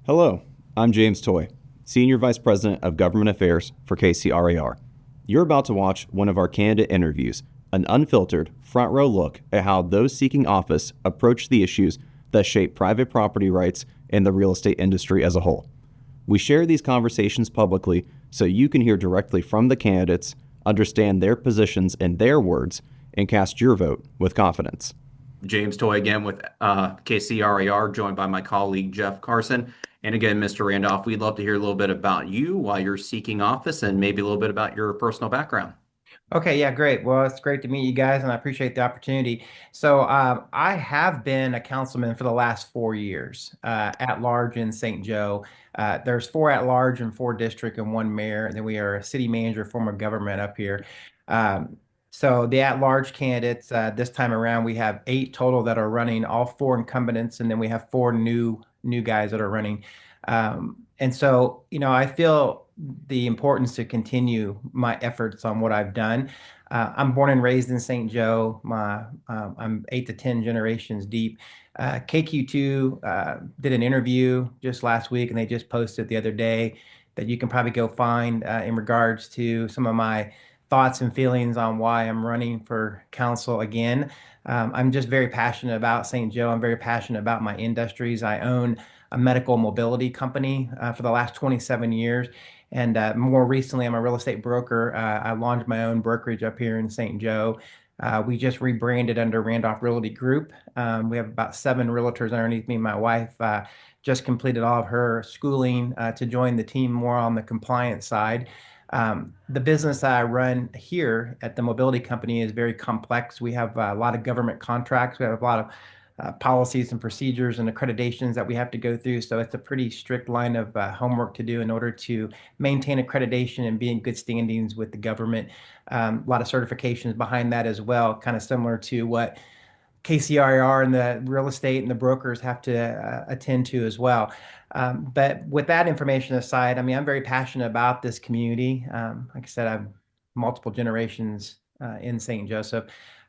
Hello, I'm James Toy, Senior Vice President of Government Affairs for KCRAR. You're about to watch one of our candidate interviews, an unfiltered, front row look at how those seeking office approach the issues that shape private property rights and the real estate industry as a whole. We share these conversations publicly so you can hear directly from the candidates, understand their positions in their words, and cast your vote with confidence. James Toy again with KCRAR, joined by my colleague Jeff Carson. And again, Mr. Randolph, we'd love to hear a little bit about you while you're seeking office and maybe a little bit about your personal background. Okay, yeah, great. Well, it's great to meet you guys, and I appreciate the opportunity. So, I have been a councilman for the last 4 years, at large in St. Joe. There's four at large and four district and one mayor, and then we are a city manager form of government up here. So the at large candidates, this time around, we have eight total that are running, all four incumbents, and then we have four new guys that are running. And so, I feel the importance to continue my efforts on what I've done. I'm born and raised in St. Joe. I'm 8 to 10 generations deep. KQ2 did an interview just last week, and they just posted the other day that you can probably go find in regards to some of my thoughts and feelings on why I'm running for council again. I'm just very passionate about St. Joe. I'm very passionate about my industries. I own a medical mobility company for the last 27 years. And more recently, I'm a real estate broker. I launched my own brokerage up here in St. Joe. We just rebranded under Randolph Realty Group. We have about seven realtors underneath me. My wife just completed all of her schooling to join the team more on the compliance side. The business I run here at the mobility company is very complex. We have a lot of government contracts. We have a lot of policies and procedures and accreditations that we have to go through. So it's a pretty strict line of homework to do in order to maintain accreditation and be in good standings with the government. A lot of certifications behind that as well, kind of similar to what KCRAR and the real estate and the brokers have to attend to as well. But with that information aside, I mean, I'm very passionate about this community. Like I said, I've multiple generations in St. Joseph.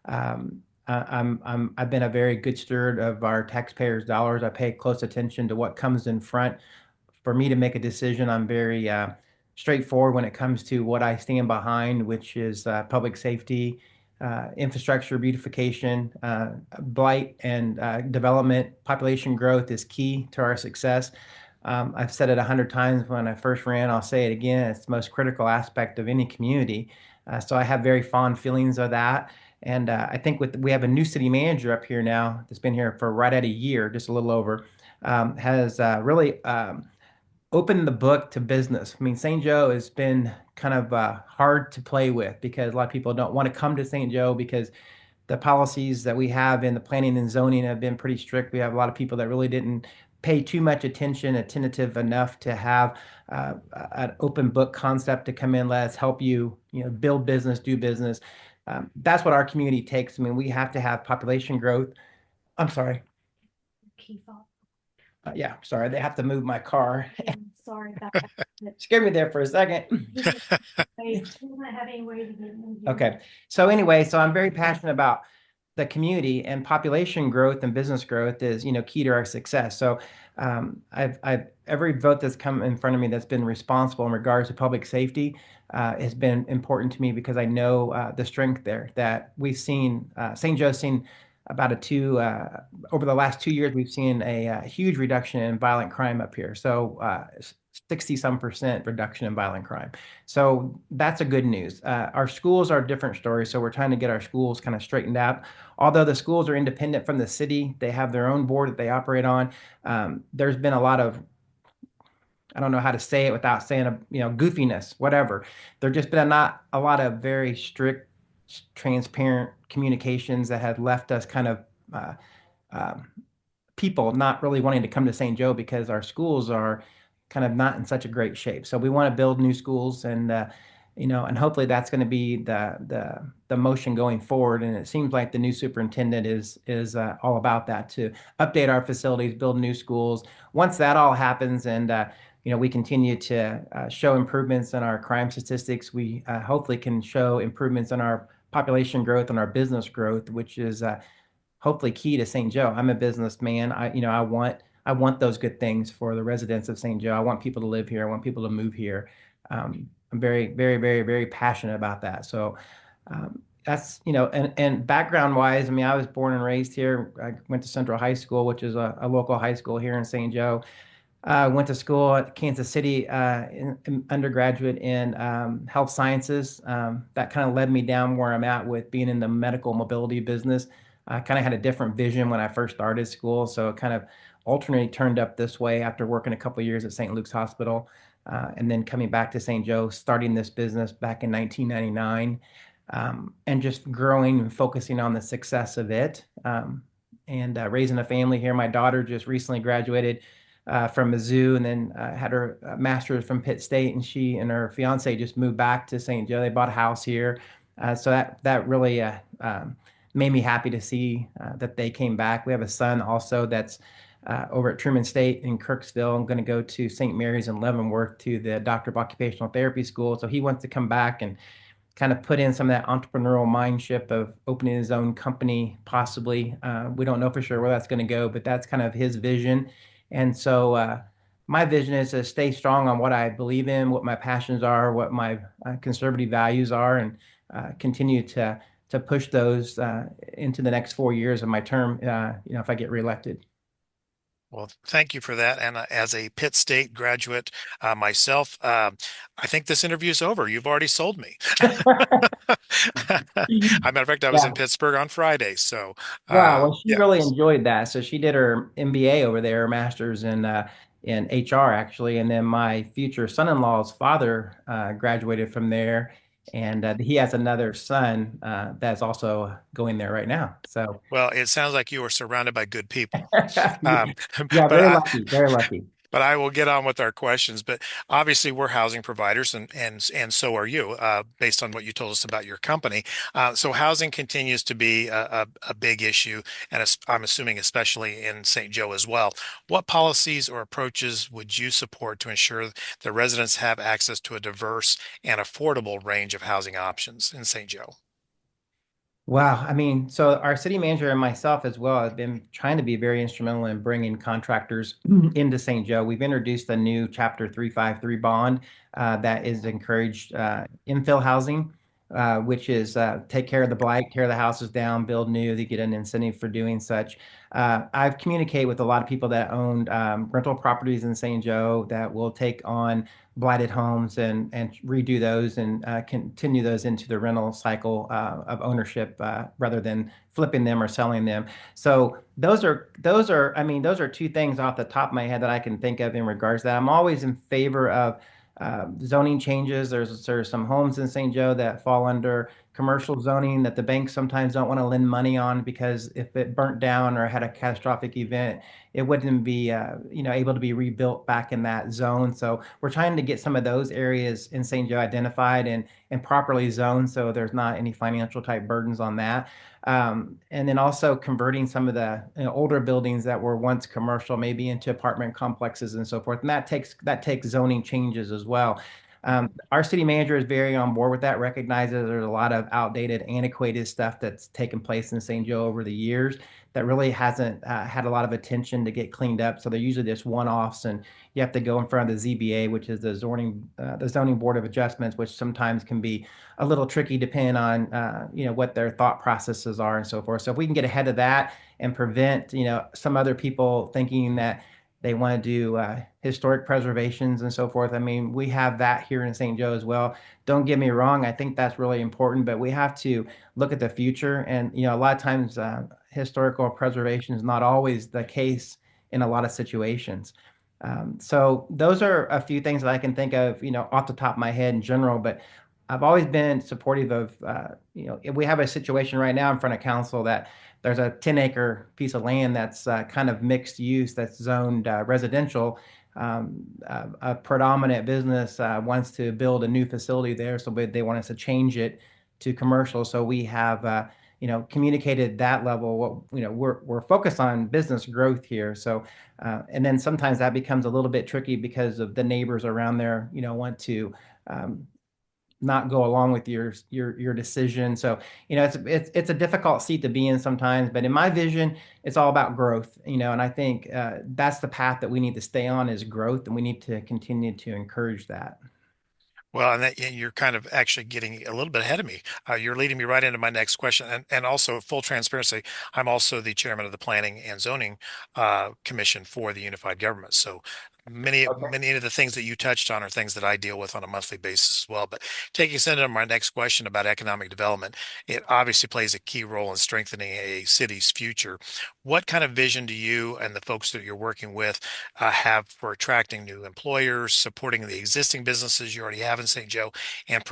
I've been a very good steward of our taxpayers' dollars. I pay close attention to what comes in front. For me to make a decision, I'm very straightforward when it comes to what I stand behind, which is public safety, infrastructure beautification, blight and development. Population growth is key to our success. I've said it 100 times when I first ran. I'll say it again. It's the most critical aspect of any community. So I have very fond feelings of that. And I think we have a new city manager up here now that's been here for right at a year, just a little over, has really opened the book to business. I mean, St. Joe has been kind of hard to play with because a lot of people don't want to come to St. Joe because the policies that we have in the planning and zoning have been pretty strict. We have a lot of people that really didn't pay too much attention, attentive enough to have an open book concept to come in. Let's help you, build business, do business. That's what our community takes. I mean, we have to have population growth. I'm sorry. Yeah, sorry. They have to move my car. Sorry about that. Scared me there for a second. Okay. So anyway, so I'm very passionate about the community, and population growth and business growth is, key to our success. So I've every vote that's come in front of me that's been responsible in regards to public safety has been important to me because I know the strength there that we've seen. St. Joe's seen about a two over the last 2 years. We've seen a huge reduction in violent crime up here. So 60 some percent reduction in violent crime. So that's a good news. Our schools are a different story. So we're trying to get our schools kind of straightened out. Although the schools are independent from the city, they have their own board that they operate on. There's been a lot of, I don't know how to say it without saying, goofiness, whatever. There just been not a lot of very strict, transparent communications that had left us kind of uh, um, people not really wanting to come to St. Joe because our schools are kind of not in such a great shape. So we want to build new schools, and and hopefully that's going to be the motion going forward. And it seems like the new superintendent is all about that, to update our facilities, build new schools. Once that all happens, and we continue to show improvements in our crime statistics, we hopefully can show improvements in our population growth and our business growth, which is hopefully key to St. Joe. I'm a businessman. I want I want those good things for the residents of St. Joe. I want people to live here. I want people to move here. I'm very, very, very, very passionate about that. So that's, and background wise, I mean, I was born and raised here. I went to Central High School, which is a local high school here in St. Joe. Went to school at Kansas City, in undergraduate in health sciences. That kind of led me down where I'm at with being in the medical mobility business. I kind of had a different vision when I first started school, so it kind of alternately turned up this way after working a couple of years at St. Luke's Hospital, and then coming back to St. Joe, starting this business back in 1999, and just growing and focusing on the success of it, and raising a family here. My daughter just recently graduated from Mizzou, and then had her master's from Pitt State, and she and her fiance just moved back to St. Joe. They bought a house here, so that really made me happy to see that they came back. We have a son also that's over at Truman State in Kirksville. I'm going to go to St. Mary's in Leavenworth to the Doctor of Occupational Therapy School. So he wants to come back and kind of put in some of that entrepreneurial mindship of opening his own company, possibly. We don't know for sure where that's going to go, but that's kind of his vision. And so my vision is to stay strong on what I believe in, what my passions are, what my conservative values are, and continue to push those into the next 4 years of my term, if I get reelected. Well, thank you for that. And as a Pitt State graduate myself, I think this interview is over. You've already sold me. As a matter of fact, I was in Yeah. Pittsburgh on Friday. So, Wow. Well, she yeah. really enjoyed that. So she did her MBA over there, master's in HR actually, and then my future son-in-law's father graduated from there, and he has another son that's also going there right now. So Well, it sounds like you were surrounded by good people. Um, yeah, but very I, lucky, very lucky. but I will get on with our questions. But obviously, we're housing providers, and so are you, based on what you told us about your company. So housing continues to be a big issue, and I'm assuming especially in St. Joe as well. What policies or approaches would you support to ensure the residents have access to a diverse and affordable range of housing options in St. Joe? Wow. I mean, so our city manager and myself as well have been trying to be very instrumental in bringing contractors into St. Joe. We've introduced a new Chapter 353 bond that is encouraged infill housing, which is take care of the blight, tear the houses down, build new. They get an incentive for doing such. I've communicated with a lot of people that own rental properties in St. Joe that will take on blighted homes and redo those and continue those into the rental cycle of ownership rather than flipping them or selling them. So those are I mean those are two things off the top of my head that I can think of in regards to that. I'm always in favor of zoning changes. There's some homes in St. Joe that fall under commercial zoning that the banks sometimes don't want to lend money on because if it burnt down or had a catastrophic event, it wouldn't be able to be rebuilt back in that zone. So we're trying to get some of those areas in St. Joe identified and properly zoned so there's not any financial type burdens on that. And then also converting some of the older buildings that were once commercial maybe into apartment complexes and so forth. And that takes zoning changes as well. Our city manager is very on board with that, recognizes there's a lot of outdated, antiquated stuff that's taken place in St. Joe over the years that really hasn't had a lot of attention to get cleaned up. So they're usually just one-offs, and you have to go in front of the ZBA, which is the Zoning Board of Adjustments, which sometimes can be a little tricky depending on what their thought processes are and so forth. So if we can get ahead of that and prevent some other people thinking that they want to do historic preservations and so forth. I mean, we have that here in St. Joe as well. Don't get me wrong, I think that's really important, but we have to look at the future. And a lot of times, historical preservation is not always the case in a lot of situations. So those are a few things that I can think of, off the top of my head in general. But I've always been supportive of, if we have a situation right now in front of council that there's a 10-acre piece of land that's kind of mixed use that's zoned residential. A predominant business wants to build a new facility there, so they want us to change it to commercial. So we have, communicated that level. What we're focused on business growth here. So, and then sometimes that becomes a little bit tricky because of the neighbors around there, want to not go along with your decision. So, it's a difficult seat to be in sometimes, but in my vision, it's all about growth, and I think that's the path that we need to stay on is growth, and we need to continue to encourage that. Well, and that you're kind of actually getting a little bit ahead of me. You're leading me right into my next question. And also, full transparency, I'm also the chairman of the Planning and Zoning Commission for the Unified Government. So many of the things that you touched on are things that I deal with on a monthly basis as well. But taking us into my next question about economic development, it obviously plays a key role in strengthening a city's future. What kind of vision do you and the folks that you're working with have for attracting new employers, supporting the existing businesses you already have in St. Joe, and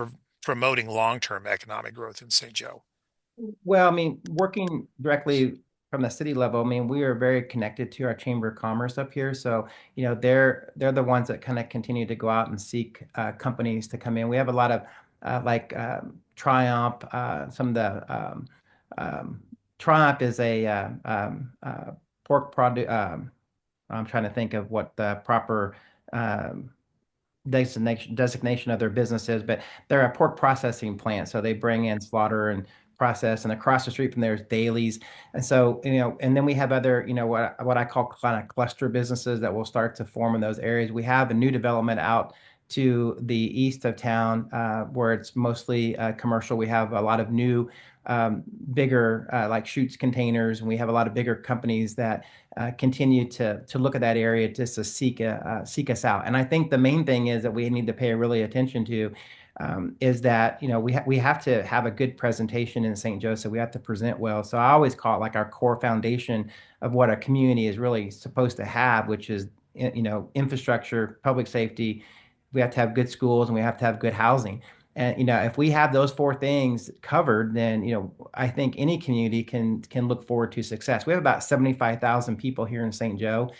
promoting long-term economic growth in St. Joe? Well, I mean, working directly from the city level, I mean, we are very connected to our Chamber of Commerce up here. So, they're the ones that kind of continue to go out and seek companies to come in. We have a lot of like Triumph, some of the Triumph is a pork product. I'm trying to think of what the proper um, designation of their business is, but they're a pork processing plant. So they bring in slaughter and process, and across the street from there is Dailies. And so, and then we have other, what I call kind of cluster businesses that will start to form in those areas. We have a new development out to the east of town where it's mostly commercial. We have a lot of new bigger like chutes containers, and we have a lot of bigger companies that continue to look at that area just to seek us out. And I think the main thing is that we need to pay really attention to is that we have to have a good presentation in St. Joseph. We have to present well. So I always call it like our core foundation of what a community is really supposed to have, which is infrastructure, public safety. We have to have good schools, and we have to have good housing. And if we have those four things covered, then I think any community can look forward to success. We have about 75,000 people here in St. Joe.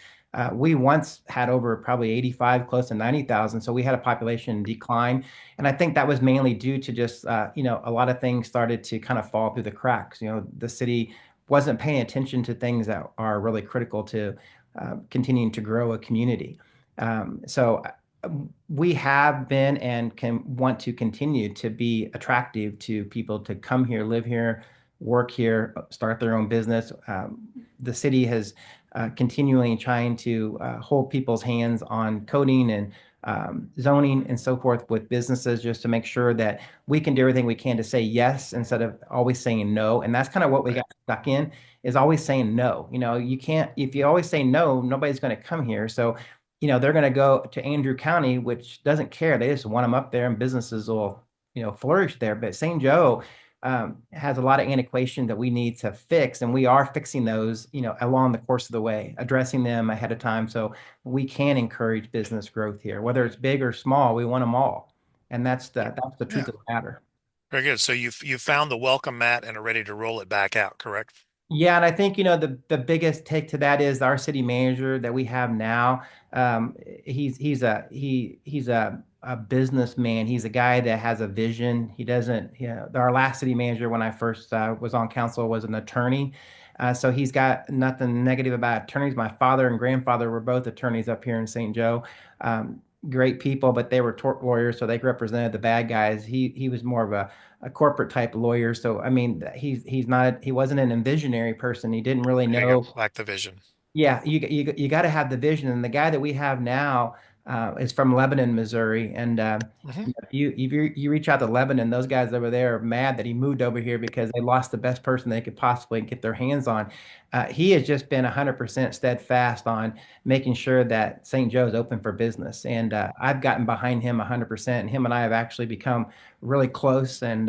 We once had over probably 85, close to 90,000. So we had a population decline, and I think that was mainly due to just a lot of things started to kind of fall through the cracks. The city wasn't paying attention to things that are really critical to continuing to grow a community. So we have been and can want to continue to be attractive to people to come here, live here, work here, start their own business. The city has continually trying to hold people's hands on coding and zoning and so forth with businesses, just to make sure that we can do everything we can to say yes instead of always saying no. And that's kind of what we Right. got stuck in, is always saying no. You can't, if you always say no, nobody's going to come here. So they're going to go to Andrew County, which doesn't care. They just want them up there, and businesses will, flourish there. But St. Joe has a lot of antiquation that we need to fix, and we are fixing those, along the course of the way, addressing them ahead of time, so we can encourage business growth here, whether it's big or small. We want them all, and that's the Yeah. truth of the matter. Very good. So you found the welcome mat and are ready to roll it back out, correct? Yeah, and I think the biggest take to that is our city manager that we have now. He's a businessman. He's a guy that has a vision. He doesn't. Our last city manager when I first was on council was an attorney. So he's got nothing negative about attorneys. My father and grandfather were both attorneys up here in St. Joe. Great people, but they were tort lawyers, so they represented the bad guys. He was more of a corporate type lawyer. So I mean, he wasn't an visionary person. He didn't really There you go. know. Lack the vision. Yeah, you got to have the vision. And the guy that we have now is from Lebanon, Missouri. And Hmm. if you reach out to Lebanon, those guys over there are mad that he moved over here because they lost the best person they could possibly get their hands on. He has just been 100% steadfast on making sure that St. Joe's open for business. And I've gotten behind him 100%. And him and I have actually become really close, and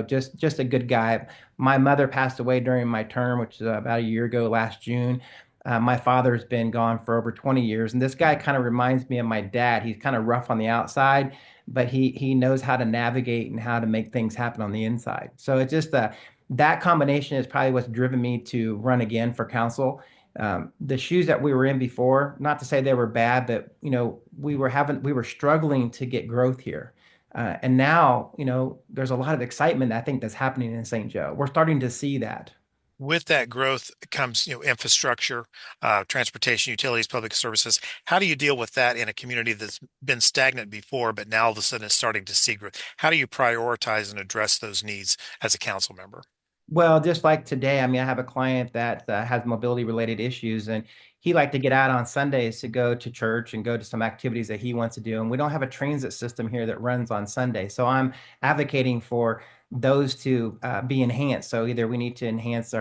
just a good guy. My mother passed away during my term, which is about a year ago, last June. My father's been gone for over 20 years, and this guy kind of reminds me of my dad. He's kind of rough on the outside, but he knows how to navigate and how to make things happen on the inside. So it's just that combination is probably what's driven me to run again for council. The shoes that we were in before, not to say they were bad, but we were struggling to get growth here. And now, there's a lot of excitement I think that's happening in St. Joe. We're starting to see that. With that growth comes, infrastructure, transportation, utilities, public services. How do you deal with that in a community that's been stagnant before, but now all of a sudden is starting to see growth? How do you prioritize and address those needs as a council member? Well, just like today, I mean, I have a client that has mobility related issues, and he liked to get out on Sundays to go to church and go to some activities that he wants to do. And we don't have a transit system here that runs on Sunday. So I'm advocating for those to be enhanced. So either we need to enhance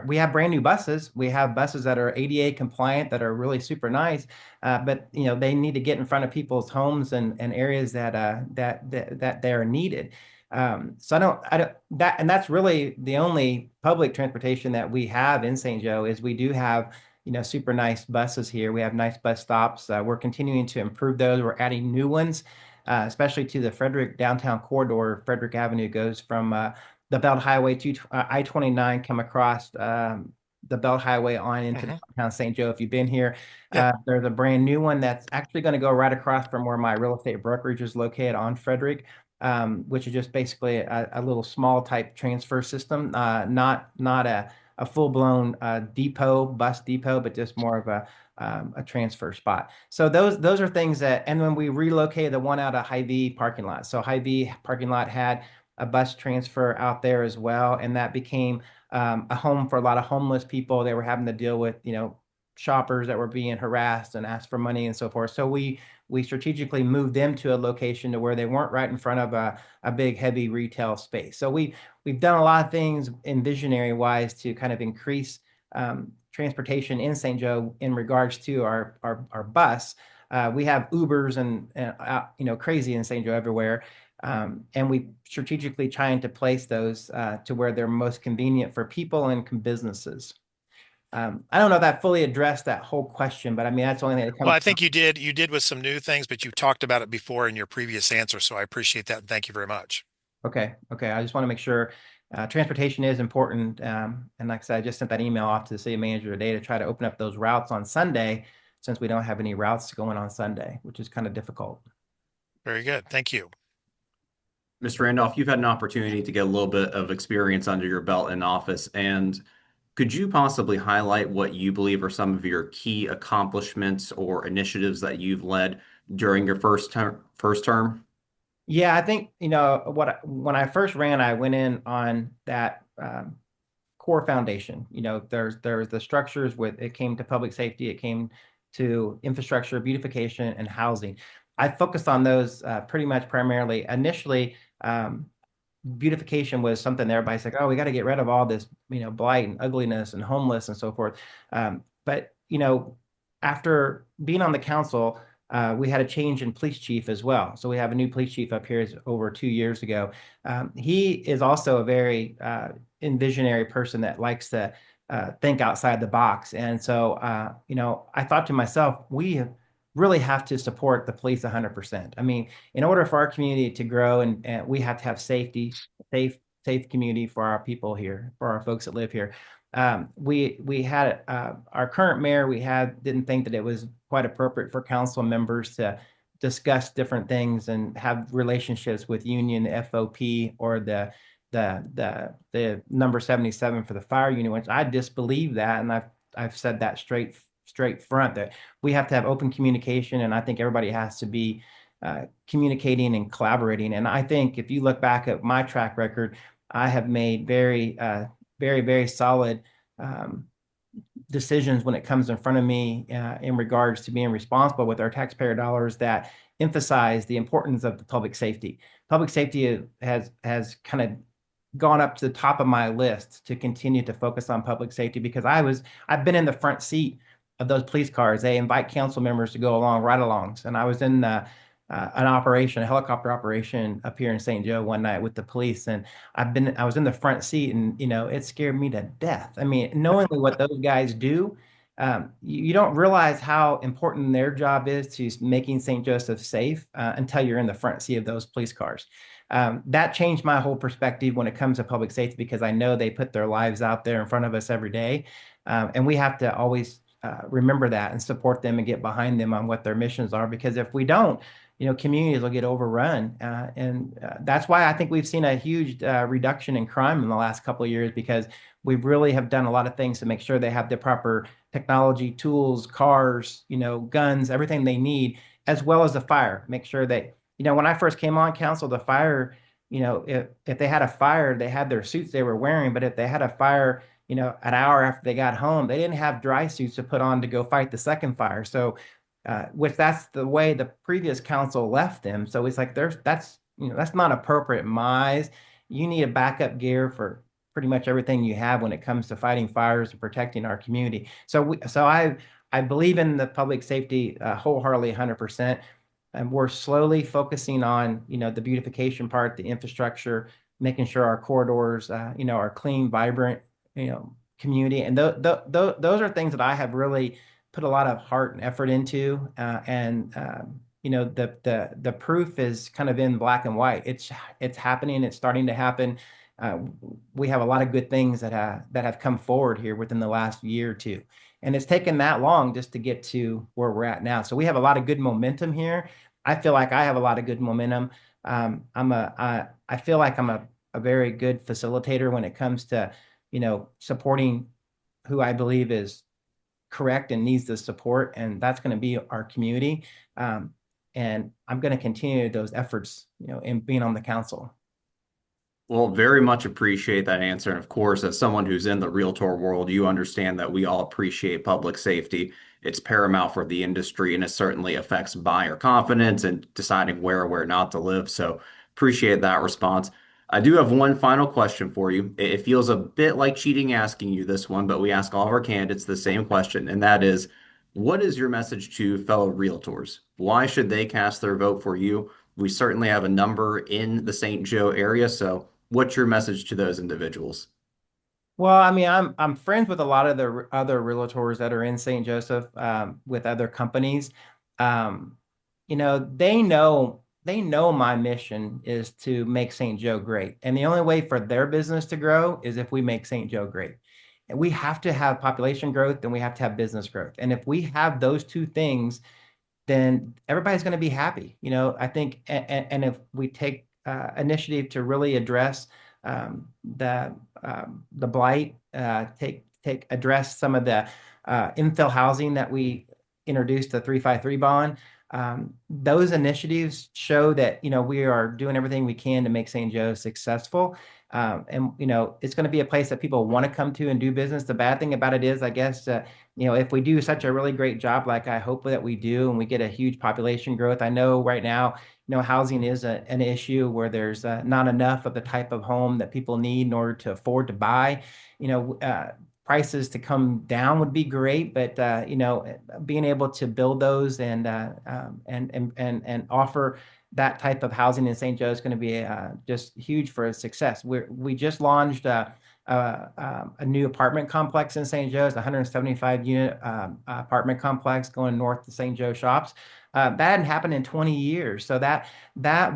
we have brand new buses. We have buses that are ADA compliant that are really super nice, but they need to get in front of people's homes and areas that they are needed. So I don't that, and that's really the only public transportation that we have in St. Joe is we do have, super nice buses here. We have nice bus stops. We're continuing to improve those. We're adding new ones, especially to the Frederick downtown corridor. Frederick Avenue goes from the Belt Highway to I-29, come across the Belt Highway on into Hmm. downtown St. Joe. If you've been here, Yep. there's a brand new one that's actually going to go right across from where my real estate brokerage is located on Frederick, which is just basically a little small type transfer system, not a full blown bus depot, but just more of a transfer spot. So those are things that, and when we relocated the one out of Hy-Vee parking lot, so Hy-Vee parking lot had a bus transfer out there as well, and that became a home for a lot of homeless people. They were having to deal with shoppers that were being harassed and asked for money and so forth. So we strategically moved them to a location to where they weren't right in front of a big heavy retail space. So we've done a lot of things in visionary wise to kind of increase transportation in St. Joe in regards to our bus. We have Ubers and crazy in St. Joe everywhere. And we strategically trying to place those to where they're most convenient for people and businesses. I don't know if that fully addressed that whole question, but I mean, that's the only thing that Well, comes I to mind. think you did. You did with some new things, but you talked about it before in your previous answer, so I appreciate that and thank you very much. Okay. Okay. I just want to make sure transportation is important. And like I said, I just sent that email off to the city manager today to try to open up those routes on Sunday since we don't have any routes going on Sunday, which is kind of difficult. Very good. Thank you. Mr. Randolph, you've had an opportunity to get a little bit of experience under your belt in office, and could you possibly highlight what you believe are some of your key accomplishments or initiatives that you've led during your first term? Yeah, I think, when I first ran, I went in on that core foundation. There's the structures with it came to public safety, it came to infrastructure, beautification, and housing. I focused on those pretty much primarily. Initially, beautification was something that everybody's like, oh, we got to get rid of all this, blight and ugliness and homeless and so forth. But after being on the council, we had a change in police chief as well. So we have a new police chief up here over 2 years ago. He is also a very visionary person that likes to think outside the box. And so, I thought to myself, we really have to support the police 100%. I mean, in order for our community to grow, and we have to have safe community for our people here, for our folks that live here. We had our current mayor. We didn't think that it was quite appropriate for council members to discuss different things and have relationships with union FOP or the number 77 for the fire union, which I disbelieve that, and I've said that straight front that we have to have open communication, and I think everybody has to be communicating and collaborating. And I think if you look back at my track record, I have made very solid decisions when it comes in front of me in regards to being responsible with our taxpayer dollars that emphasize the importance of the public safety. Public safety has kind of gone up to the top of my list to continue to focus on public safety because I've been in the front seat of those police cars. They invite council members to go along ride-alongs, and I was in a helicopter operation up here in St. Joe one night with the police, and I was in the front seat, and it scared me to death. I mean, knowing what those guys do, you don't realize how important their job is to making St. Joseph safe until you're in the front seat of those police cars. That changed my whole perspective when it comes to public safety because I know they put their lives out there in front of us every day, and we have to always remember that and support them and get behind them on what their missions are. Because if we don't, communities will get overrun, and that's why I think we've seen a huge reduction in crime in the last couple of years because we really have done a lot of things to make sure they have the proper technology, tools, cars, guns, everything they need, as well as the fire. Make sure that, when I first came on council, the fire, if they had a fire, they had their suits they were wearing, but if they had a fire, an hour after they got home, they didn't have dry suits to put on to go fight the second fire. So, which that's the way the previous council left them. So it's like that's not appropriate. You need a backup gear for pretty much everything you have when it comes to fighting fires and protecting our community. So I believe in the public safety wholeheartedly, 100%. And we're slowly focusing on, the beautification part, the infrastructure, making sure our corridors, are clean, vibrant, community. And those are things that I have really put a lot of heart and effort into. The proof is kind of in black and white. It's happening. It's starting to happen. Uh, we have a lot of good things that have come forward here within the last year or two, and it's taken that long just to get to where we're at now. So we have a lot of good momentum here. I feel like I have a lot of good momentum. I feel like I'm a very good facilitator when it comes to, supporting who I believe is correct and needs the support, and that's going to be our community. And I'm going to continue those efforts, in being on the council. Well, very much appreciate that answer. And of course, as someone who's in the realtor world, you understand that we all appreciate public safety. It's paramount for the industry, and it certainly affects buyer confidence and deciding where or where not to live. So appreciate that response. I do have one final question for you. It feels a bit like cheating asking you this one, but we ask all of our candidates the same question, and that is, what is your message to fellow realtors? Why should they cast their vote for you? We certainly have a number in the St. Joe area, so what's your message to those individuals? Well, I mean, I'm friends with a lot of the other realtors that are in St. Joseph, with other companies. Um, they know my mission is to make St. Joe great, and the only way for their business to grow is if we make St. Joe great. And we have to have population growth, and we have to have business growth. And if we have those two things, then everybody's going to be happy. I think, and if we take initiative to really address the blight, address some of the infill housing that we introduced the 353 bond. Those initiatives show that we are doing everything we can to make St. Joe successful. And it's going to be a place that people want to come to and do business. The bad thing about it is, I guess, if we do such a really great job, like I hope that we do, and we get a huge population growth. I know right now, housing is an issue where there's not enough of the type of home that people need in order to afford to buy. Prices to come down would be great, but being able to build those and offer that type of housing in St. Joe is going to be just huge for success. We just launched a new apartment complex in St. Joe. It's a 175 unit apartment complex going north to St. Joe Shops. That hadn't happened in 20 years. So that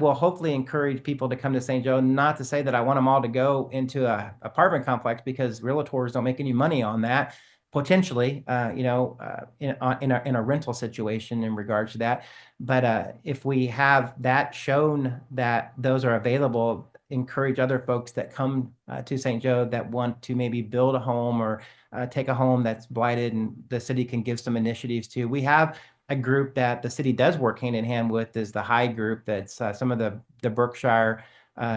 will hopefully encourage people to come to St. Joe. Not to say that I want them all to go into a apartment complex, because realtors don't make any money on that. Potentially, in a rental situation in regards to that. But if we have that shown that those are available, encourage other folks that come to St. Joe that want to maybe build a home or take a home that's blighted, and the city can give some initiatives to. We have a group that the city does work hand in hand with, is the High Group. That's some of the Berkshire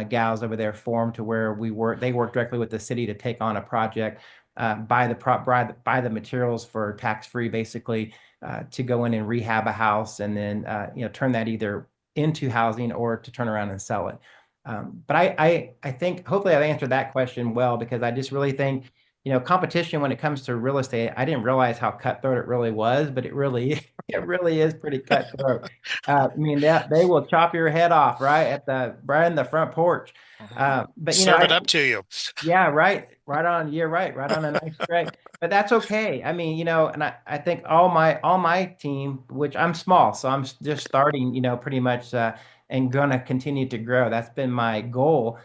gals over there formed, to where they work directly with the city to take on a project, buy the materials for tax-free, basically, to go in and rehab a house, and then turn that either into housing or to turn around and sell it. But I think hopefully I've answered that question well, because I just really think, competition when it comes to real estate, I didn't realize how cutthroat it really was, but it really is pretty cutthroat. I mean, they will chop your head off right in the front porch. But Serve it up to you. yeah, right. Right on. You're right. Right on a nice strike. But that's okay. I mean, and I think all my team, which I'm small, so I'm just starting, pretty much, and gonna continue to grow. That's been my goal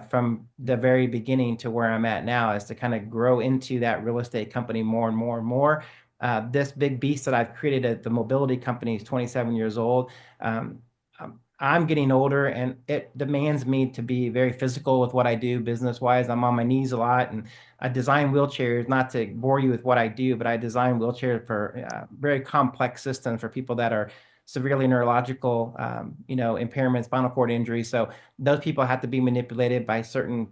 from the very beginning to where I'm at now, is to kind of grow into that real estate company more and more and more. This big beast that I've created at the mobility company is 27 years old. I'm getting older and it demands me to be very physical with what I do business wise. I'm on my knees a lot and I design wheelchairs, not to bore you with what I do, but I design wheelchairs for very complex systems for people that are severely neurological, impairments, spinal cord injury. So those people have to be manipulated by certain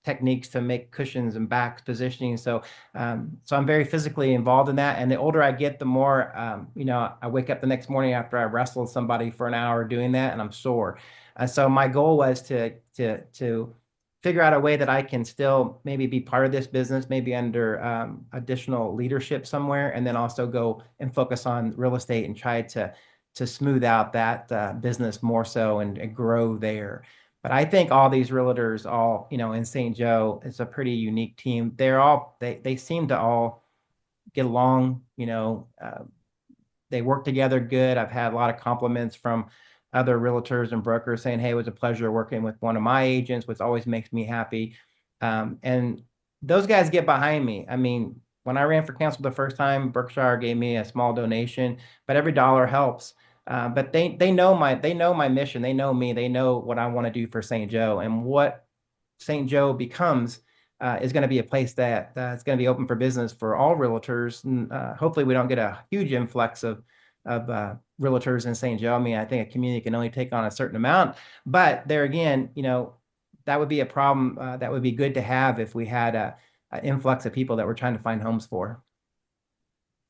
techniques to make cushions and back positioning. So I'm very physically involved in that. And the older I get, the more, I wake up the next morning after I wrestled somebody for an hour doing that, and I'm sore. So my goal was to figure out a way that I can still maybe be part of this business, maybe under additional leadership somewhere, and then also go and focus on real estate and try to smooth out that business more so and grow there. But I think all these realtors, all in St. Joe, it's a pretty unique team. They seem to all get along. They work together good. I've had a lot of compliments from other realtors and brokers saying, "Hey, it was a pleasure working with one of my agents," which always makes me happy. And those guys get behind me. I mean, when I ran for council the first time, Berkshire gave me a small donation, but every dollar helps. But they know my mission. They know me. They know what I want to do for St. Joe, and what St. Joe becomes is going to be a place that's going to be open for business for all realtors. And hopefully, we don't get a huge influx of realtors in St. Joe. I mean, I think a community can only take on a certain amount, but there again, that would be a problem. That would be good to have if we had an influx of people that we're trying to find homes for.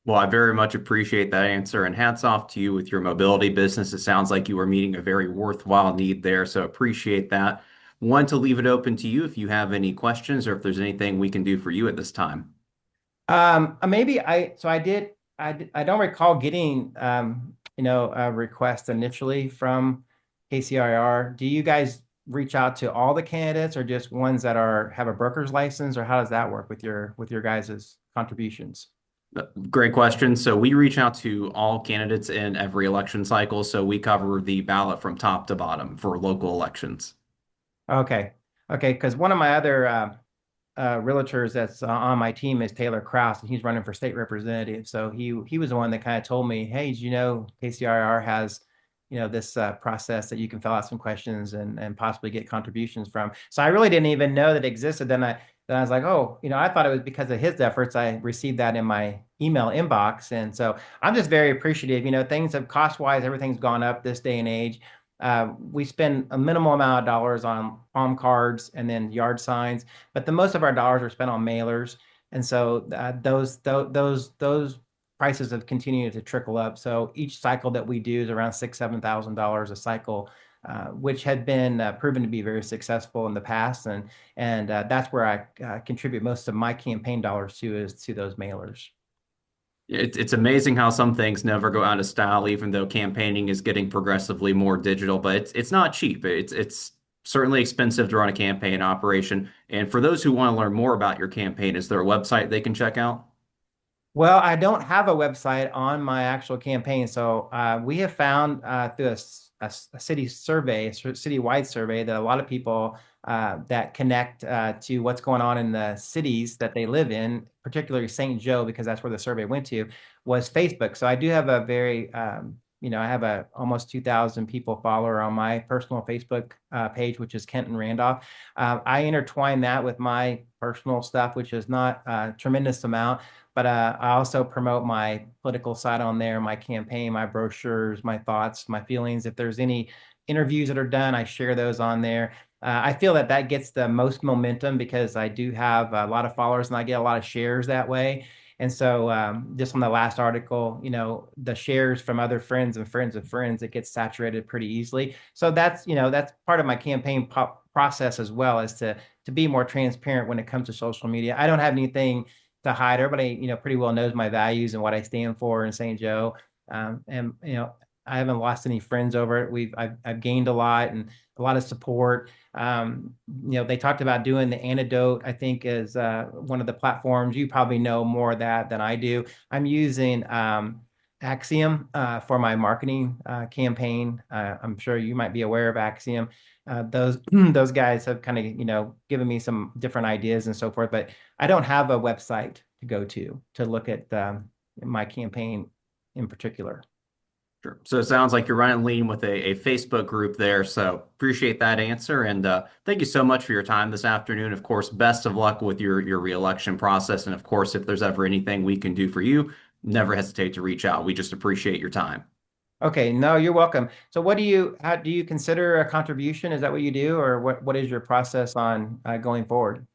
Well, I very much appreciate that answer, and hats off to you with your mobility business. It sounds like you are meeting a very worthwhile need there, so appreciate that. Want to leave it open to you if you have any questions or if there's anything we can do for you at this time. Maybe I don't recall getting a request initially from KCRAR. Do you guys reach out to all the candidates or just ones that have a broker's license, or how does that work with your guys' contributions? Great question. So we reach out to all candidates in every election cycle. So we cover the ballot from top to bottom for local elections. Okay. Okay. Because one of my other realtors that's on my team is Taylor Kraus, and he's running for state representative. So he was the one that kind of told me, "Hey, did you know KCRR has, this process that you can fill out some questions and possibly get contributions from." So I really didn't even know that existed. Then I was like, oh, I thought it was because of his efforts. I received that in my email inbox, and so I'm just very appreciative. Things have cost wise, everything's gone up this day and age. We spend a minimal amount of dollars on palm cards and then yard signs, but the most of our dollars are spent on mailers, and so those prices have continued to trickle up. So each cycle that we do is around $6,000-7,000 a cycle, which had been proven to be very successful in the past, and that's where I contribute most of my campaign dollars is to those mailers. It's amazing how some things never go out of style, even though campaigning is getting progressively more digital, but it's not cheap. It's certainly expensive to run a campaign operation. And for those who want to learn more about your campaign, is there a website they can check out? Well, I don't have a website on my actual campaign. So we have found through a city survey, a citywide survey, that a lot of people that connect to what's going on in the cities that they live in, particularly St. Joe, because that's where the survey went to, was Facebook. So I do have a very, I have a almost 2,000 people follower on my personal Facebook page, which is Kenton Randolph. I intertwine that with my personal stuff, which is not a tremendous amount. But I also promote my political side on there, my campaign, my brochures, my thoughts, my feelings. If there's any interviews that are done, I share those on there. I feel that gets the most momentum because I do have a lot of followers and I get a lot of shares that way. And so just on the last article, the shares from other friends and friends of friends, it gets saturated pretty easily. So that's part of my campaign process as well, is to be more transparent when it comes to social media. I don't have anything to hide. Everybody, pretty well knows my values and what I stand for in St. Joe. And I haven't lost any friends over it. I've gained a lot and a lot of support. They talked about doing the antidote, I think, is one of the platforms. You probably know more of that than I do. I'm using Axiom for my marketing campaign. I'm sure you might be aware of Axiom. Those those guys have kind of given me some different ideas and so forth, but I don't have a website to go to look at my campaign in particular. Sure. So it sounds like you're running lean with a Facebook group there. So appreciate that answer. And thank you so much for your time this afternoon. Of course, best of luck with your reelection process. And of course, if there's ever anything we can do for you, never hesitate to reach out. We just appreciate your time. Okay, no, you're welcome. So how do you consider a contribution? Is that what you do, or what is your process on going forward?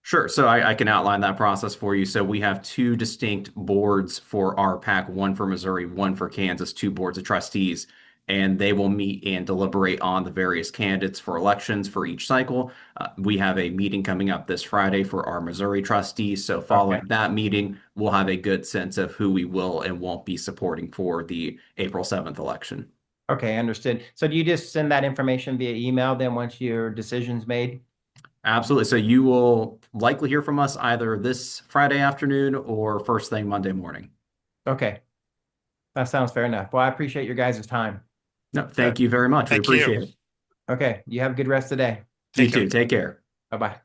Sure. So I can outline that process for you. So we have two distinct boards for our PAC, one for Missouri, one for Kansas, two boards of trustees, and they will meet and deliberate on the various candidates for elections for each cycle. We have a meeting coming up this Friday for our Missouri trustees. So following Okay. that meeting, we'll have a good sense of who we will and won't be supporting for the April 7th election. Okay, understood. So do you just send that information via email then once your decision's made? Absolutely. So you will likely hear from us either this Friday afternoon or first thing Monday morning. Okay, that sounds fair enough. Well, I appreciate your guys' time. No, thank you very much. We Thank you. appreciate it. Okay, you have a good rest of the day. You Take care. too. Take care. Bye-bye.